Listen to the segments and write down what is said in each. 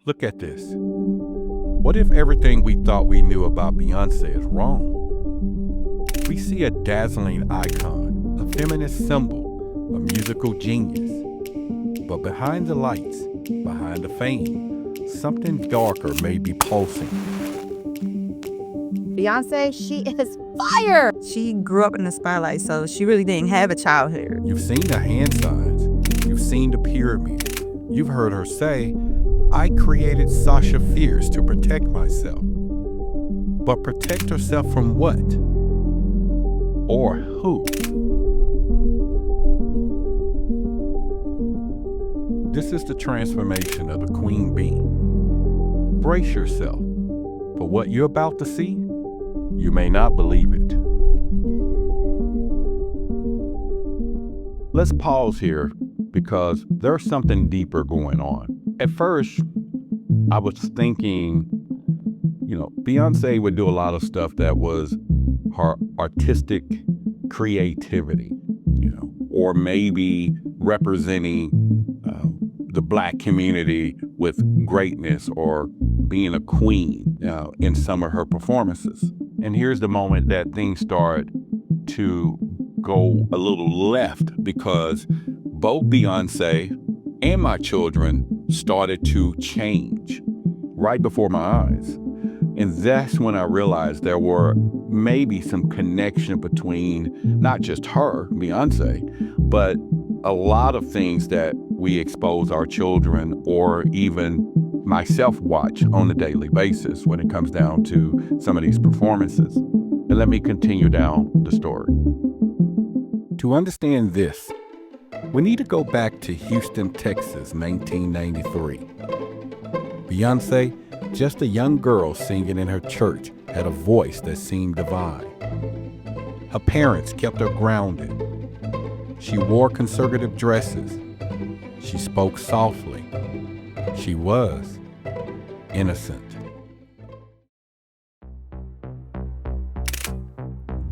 Look at this. What if everything we thought we knew about Beyonce is wrong? We see a dazzling icon, a feminist symbol, a musical genius. But behind the lights, behind the fame, something darker may be pulsing. Beyonce, she is fire! She grew up in the spotlight, so she really didn't have a childhood. You've seen the hand signs. You've seen the pyramid. You've heard her say, I created Sasha Fierce to protect myself. But protect herself from what? Or who? This is the transformation of the queen bee. Brace yourself for what you're about to see. You may not believe it. Let's pause here because there's something deeper going on. At first, I was thinking, Beyonce would do a lot of stuff that was her artistic creativity, or maybe representing the Black community with greatness or being a queen in some of her performances. And here's the moment that things start to go a little left because both Beyonce and my children started to change right before my eyes. And that's when I realized there were maybe some connection between not just her, Beyonce, but a lot of things that we expose our children or even myself watch on a daily basis when it comes down to some of these performances. And let me continue down the story. To understand this, we need to go back to Houston, Texas, 1993. Beyonce, just a young girl singing in her church, had a voice that seemed divine. Her parents kept her grounded. She wore conservative dresses. She spoke softly. She was innocent.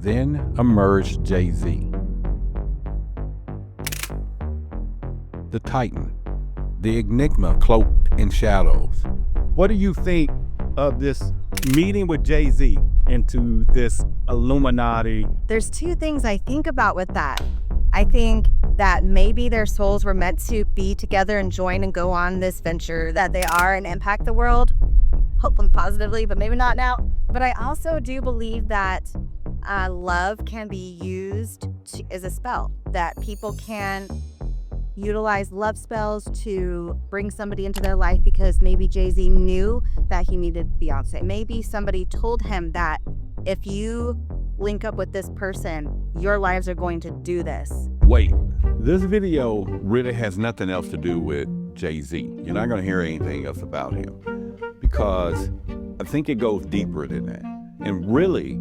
Then emerged Jay-Z, the Titan, the enigma cloaked in shadows. What do you think of this meeting with Jay-Z into this Illuminati? There's two things I think about with that. I think that maybe their souls were meant to be together and join and go on this venture that they are and impact the world, hopefully positively, but maybe not now. But I also do believe that love can be used as a spell, that people can utilize love spells to bring somebody into their life because maybe Jay-Z knew that he needed Beyonce. Maybe somebody told him that if you link up with this person, your lives are going to do this. Wait, this video really has nothing else to do with Jay-Z. You're not going to hear anything else about him because I think it goes deeper than that. And really,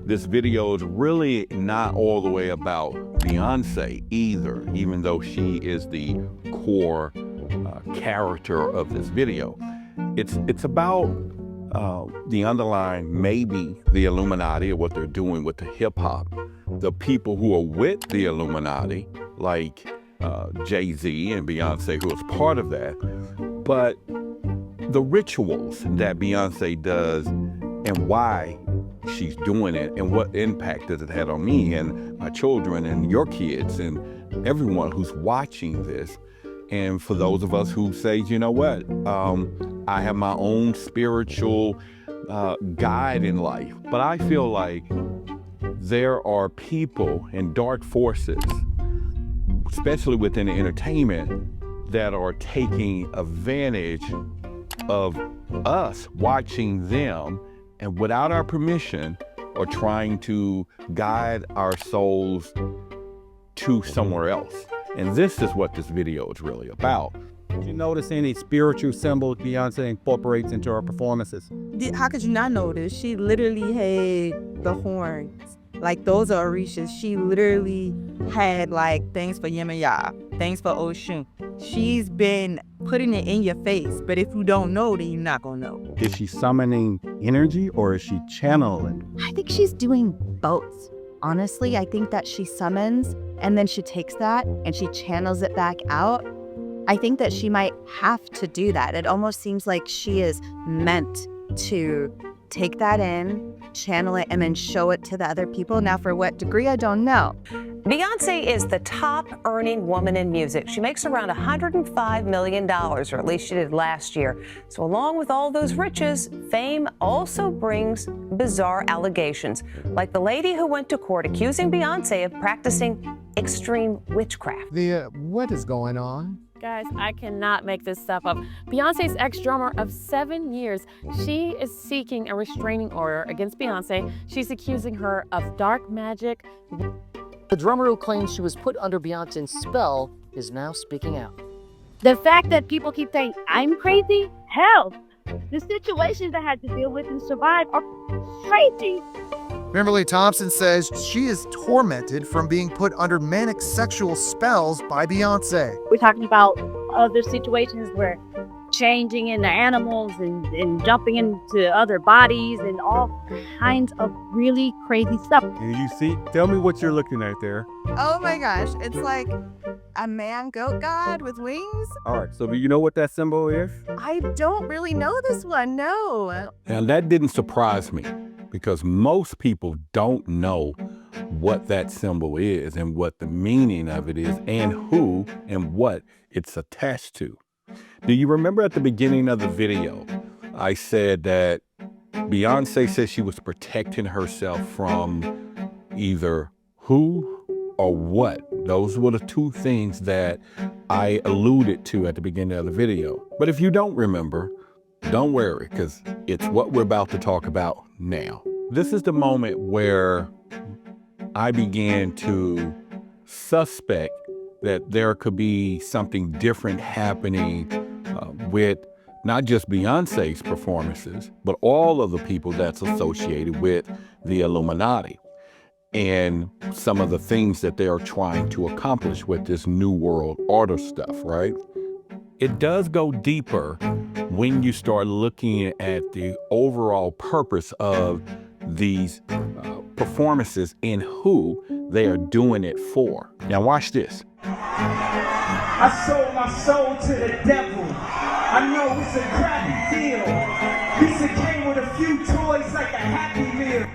this video is really not all the way about Beyonce either, even though she is the core character of this video. It's about the underlying, maybe the Illuminati or what they're doing with the hip hop, the people who are with the Illuminati, like Jay-Z and Beyonce, who is part of that, but the rituals that Beyonce does and why she's doing it and what impact does it have on me and my children and your kids and everyone who's watching this. And for those of us who say, you know what, I have my own spiritual guide in life, but I feel like there are people and dark forces, especially within the entertainment, that are taking advantage of us watching them and without our permission are trying to guide our souls to somewhere else. And this is what this video is really about. Did you notice any spiritual symbols Beyonce incorporates into her performances? How could you not notice? She literally had the horns. Like, those are Orishas. She literally had, like, things for Yemaya, things for Oshun. She's been putting it in your face, but if you don't know, then you're not going to know. Is she summoning energy or is she channeling? I think she's doing both. Honestly, I think that she summons and then she takes that and she channels it back out. I think that she might have to do that. It almost seems like she is meant to take that in, channel it, and then show it to the other people. Now, for what degree, I don't know. Beyonce is the top earning woman in music. She makes around $105 million, or at least she did last year. So along with all those riches, fame also brings bizarre allegations, like the lady who went to court accusing Beyonce of practicing extreme witchcraft. What is going on? Guys, I cannot make this stuff up. Beyonce's ex-drummer of 7 years, she is seeking a restraining order against Beyonce. She's accusing her of dark magic. The drummer who claims she was put under Beyonce's spell is now speaking out. The fact that people keep saying, I'm crazy? Hell, the situations I had to deal with and survive are crazy. Kimberly Thompson says she is tormented from being put under manic sexual spells by Beyonce. We're talking about other situations where changing into animals and jumping into other bodies and all kinds of really crazy stuff. And you see, tell me what you're looking at there. Oh my gosh, it's like a man-goat god with wings. All right, so do you know what that symbol is? I don't really know this one, no. Now, that didn't surprise me because most people don't know what that symbol is and what the meaning of it is and who and what it's attached to. Do you remember at the beginning of the video, I said that Beyonce said she was protecting herself from either who or what? Those were the two things that I alluded to at the beginning of the video. But if you don't remember, don't worry, because it's what we're about to talk about now. This is the moment where I began to suspect that there could be something different happening with not just Beyonce's performances, but all of the people that's associated with the Illuminati and some of the things that they are trying to accomplish with this New World Order stuff, right? It does go deeper when you start looking at the overall purpose of these performances and who they are doing it for. Now watch this. I sold my soul to the devil. I know it's a crappy deal. Piece of came with a few toys like a Happy Meal.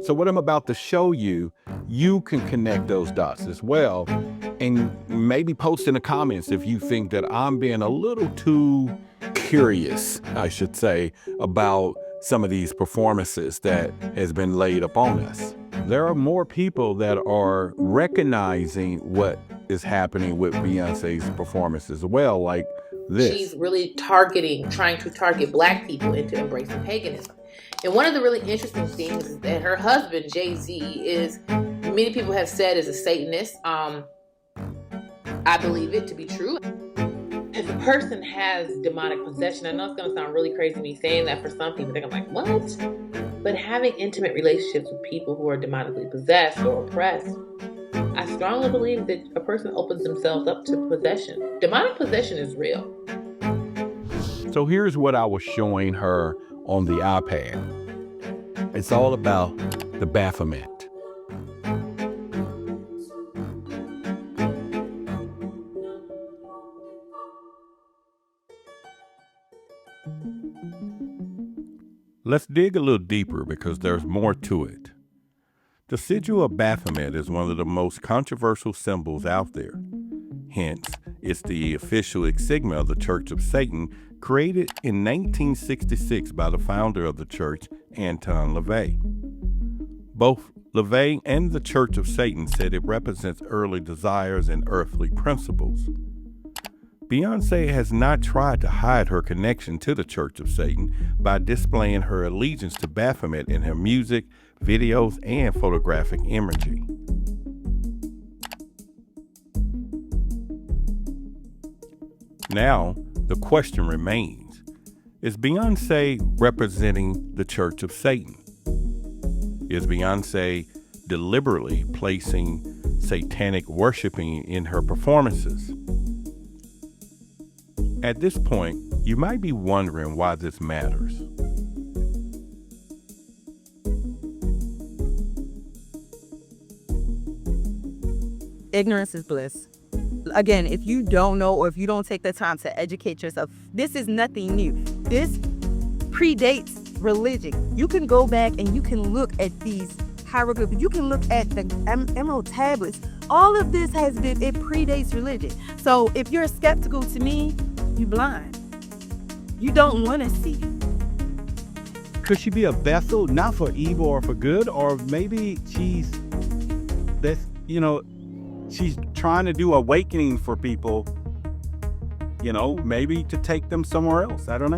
So what I'm about to show you, you can connect those dots as well, and maybe post in the comments if you think that I'm being a little too curious, I should say, about some of these performances that has been laid upon us. There are more people that are recognizing what is happening with Beyonce's performance as well, like this. She's really trying to target Black people into embracing paganism. And one of the really interesting things is that her husband, Jay-Z, is, many people have said, is a Satanist. I believe it to be true. If a person has demonic possession, I know it's going to sound really crazy me saying that for some people. They're like, what? But having intimate relationships with people who are demonically possessed or oppressed, I strongly believe that a person opens themselves up to possession. Demonic possession is real. So here's what I was showing her on the iPad. It's all about the Baphomet. Let's dig a little deeper because there's more to it. The sigil of Baphomet is one of the most controversial symbols out there. Hence, it's the official insignia of the Church of Satan, created in 1966 by the founder of the church, Anton LaVey. Both LaVey and the Church of Satan said it represents early desires and earthly principles. Beyonce has not tried to hide her connection to the Church of Satan by displaying her allegiance to Baphomet in her music, videos, and photographic imagery. Now, the question remains, is Beyonce representing the Church of Satan? Is Beyonce deliberately placing satanic worshiping in her performances? At this point, you might be wondering why this matters. ignorance is bliss. Again, if you don't know or if you don't take the time to educate yourself, this is nothing new. This predates religion. You can go back and you can look at these hieroglyphs. You can look at the emerald tablets. All of this it predates religion. So if you're skeptical to me, you're blind. You don't want to see. Could she be a vessel, not for evil or for good, or maybe she's trying to do awakening for people, maybe to take them somewhere else. I don't know.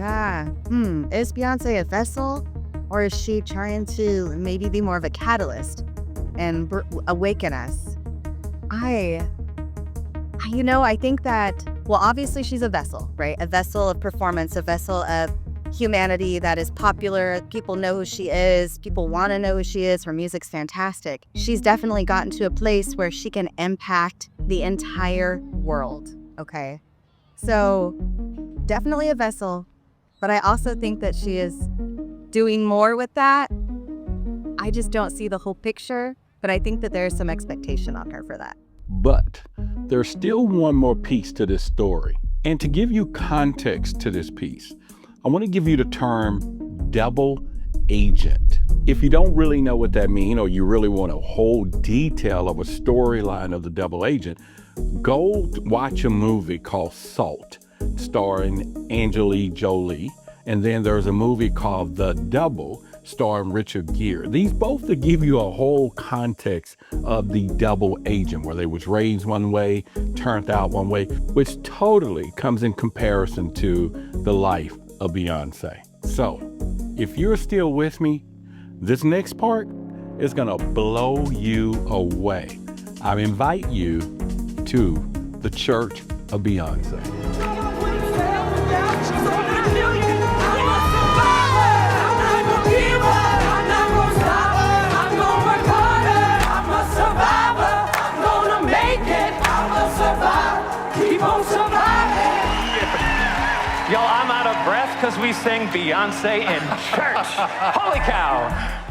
Is Beyonce a vessel, or is she trying to maybe be more of a catalyst and awaken us? I think that, well, obviously she's a vessel, right? A vessel of performance, a vessel of humanity that is popular. People know who she is. People want to know who she is. Her music's fantastic. She's definitely gotten to a place where she can impact the entire world, okay? So definitely a vessel, but I also think that she is doing more with that. I just don't see the whole picture, but I think that there's some expectation on her for that. But there's still one more piece to this story. And to give you context to this piece, I want to give you the term double agent. If you don't really know what that means, or you really want a whole detail of a storyline of the double agent, go watch a movie called Salt, starring Angelina Jolie. And then there's a movie called The Double, starring Richard Gere. These both to give you a whole context of the double agent, where they was raised one way, turned out one way, which totally comes in comparison to the life of Beyonce. So, if you're still with me, this next part is gonna blow you away. I invite you to the Church of Beyonce. Y'all, I'm out of breath because we sang Beyonce in church. Holy cow.